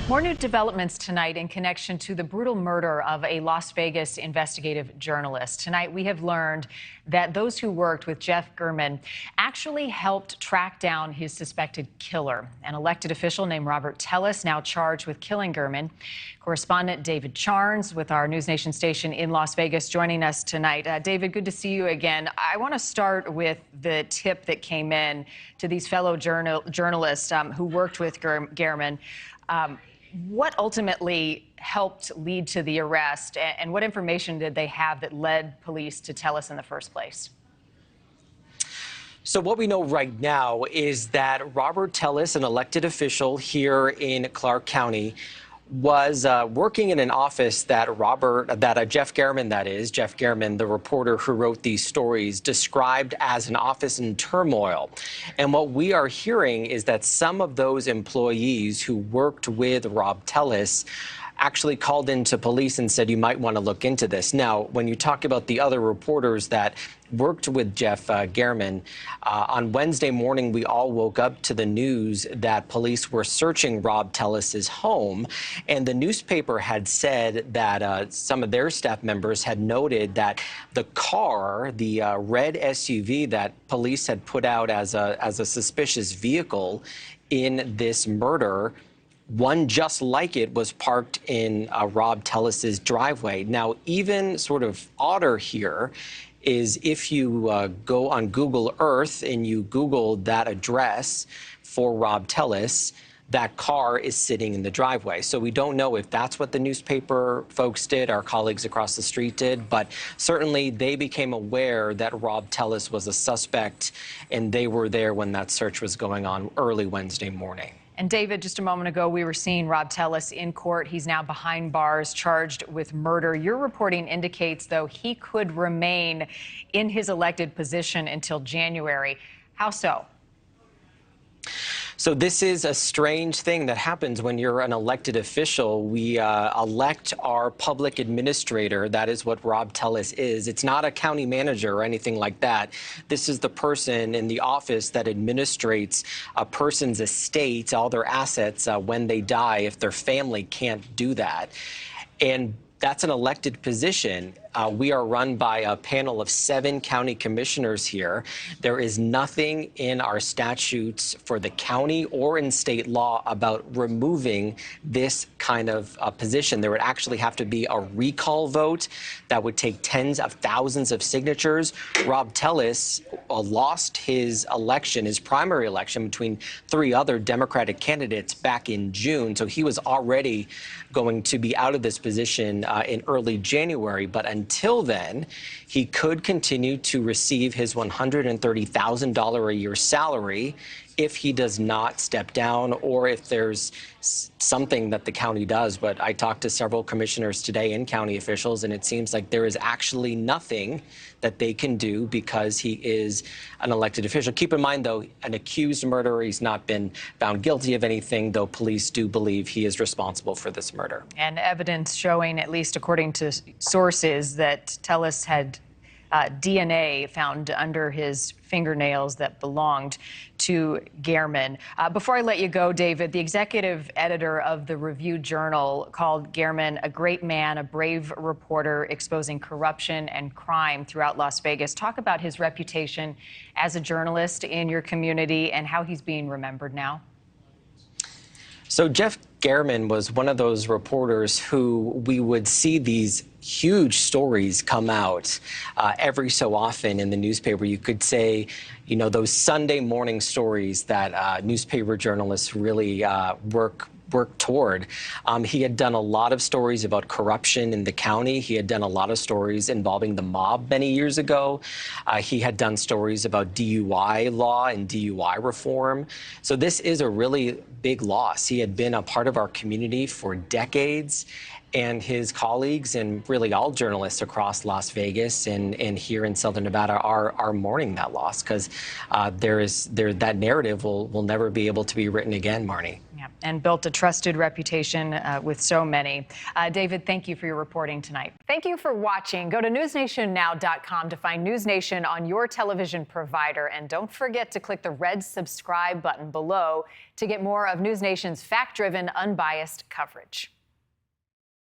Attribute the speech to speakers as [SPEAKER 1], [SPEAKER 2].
[SPEAKER 1] More new developments tonight in connection to the brutal murder of a Las Vegas investigative journalist. Tonight, we have learned that those who worked with Jeff German actually helped track down his suspected killer. An elected official named Robert Tellis now charged with killing German. Correspondent David Charns with our NewsNation station in Las Vegas joining us tonight. David, good to see you again. I want to start with the tip that came in to these fellow journalists who worked with German. What ultimately helped lead to the arrest, and what information did they have that led police to Tellis in the first place?
[SPEAKER 2] So what we know right now is that Robert Tellis, an elected official here in Clark County, was working in an office that Jeff German, Jeff German, the reporter who wrote these stories, described as an office in turmoil. And what we are hearing is that some of those employees who worked with Rob Tellis actually called into police and said, you might want to look into this. Now, when you talk about the other reporters that worked with Jeff German, on Wednesday morning, we all woke up to the news that police were searching Rob Tellis's home. And the newspaper had said that some of their staff members had noted that the car, the red SUV that police had put out as a suspicious vehicle in this murder, one just like it was parked in Rob Tellis's driveway. Now, even sort of odder here is if you go on Google Earth and you Google that address for Rob Tellis, that car is sitting in the driveway. So we don't know if that's what the newspaper folks did, our colleagues across the street did, but certainly they became aware that Rob Tellis was a suspect, and they were there when that search was going on early Wednesday morning.
[SPEAKER 1] And David, just a moment ago, we were seeing Rob Tellis in court. He's now behind bars, charged with murder. Your reporting indicates, though, he could remain in his elected position until January. How so?
[SPEAKER 2] So this is a strange thing that happens when you're an elected official. We elect our public administrator. That is what Rob Tellis is. It's not a county manager or anything like that. This is the person in the office that administrates a person's estate, all their assets when they die, if their family can't do that. And that's an elected position. We are run by a panel of 7 county commissioners here. There is nothing in our statutes for the county or in state law about removing this kind of position. There would actually have to be a recall vote that would take tens of thousands of signatures. Rob Tellis lost his election, his primary election, between 3 other Democratic candidates back in June. So he was already going to be out of this position in early January. But until then, he could continue to receive his $130,000 a year salary if he does not step down or if there's something that the county does. But I talked to several commissioners today and county officials, and it seems like there is actually nothing that they can do because he is an elected official. Keep in mind, though, an accused murderer. He's not been found guilty of anything, though police do believe he is responsible for this murder.
[SPEAKER 1] And evidence showing, at least according to sources, that Tellis had DNA found under his fingernails that belonged to German. Before I let you go, David, the executive editor of the Review Journal called German a great man, a brave reporter exposing corruption and crime throughout Las Vegas. Talk about his reputation as a journalist in your community and how he's being remembered now.
[SPEAKER 2] So Jeff German was one of those reporters who we would see these huge stories come out every so often in the newspaper. You could say, you know, those Sunday morning stories that newspaper journalists really work toward. He had done a lot of stories about corruption in the county. He had done a lot of stories involving the mob many years ago. He had done stories about DUI law and DUI reform. So this is a really big loss. He had been a part of our community for decades, and his colleagues and really all journalists across Las Vegas and here in Southern Nevada are mourning that loss, because that narrative will never be able to be written again, Marnie.
[SPEAKER 1] Yeah, and built a trusted reputation with so many. David, thank you for your reporting tonight. Thank you for watching. Go to newsnationnow.com to find News Nation on your television provider. And don't forget to click the red subscribe button below to get more of News Nation's fact-driven, unbiased coverage.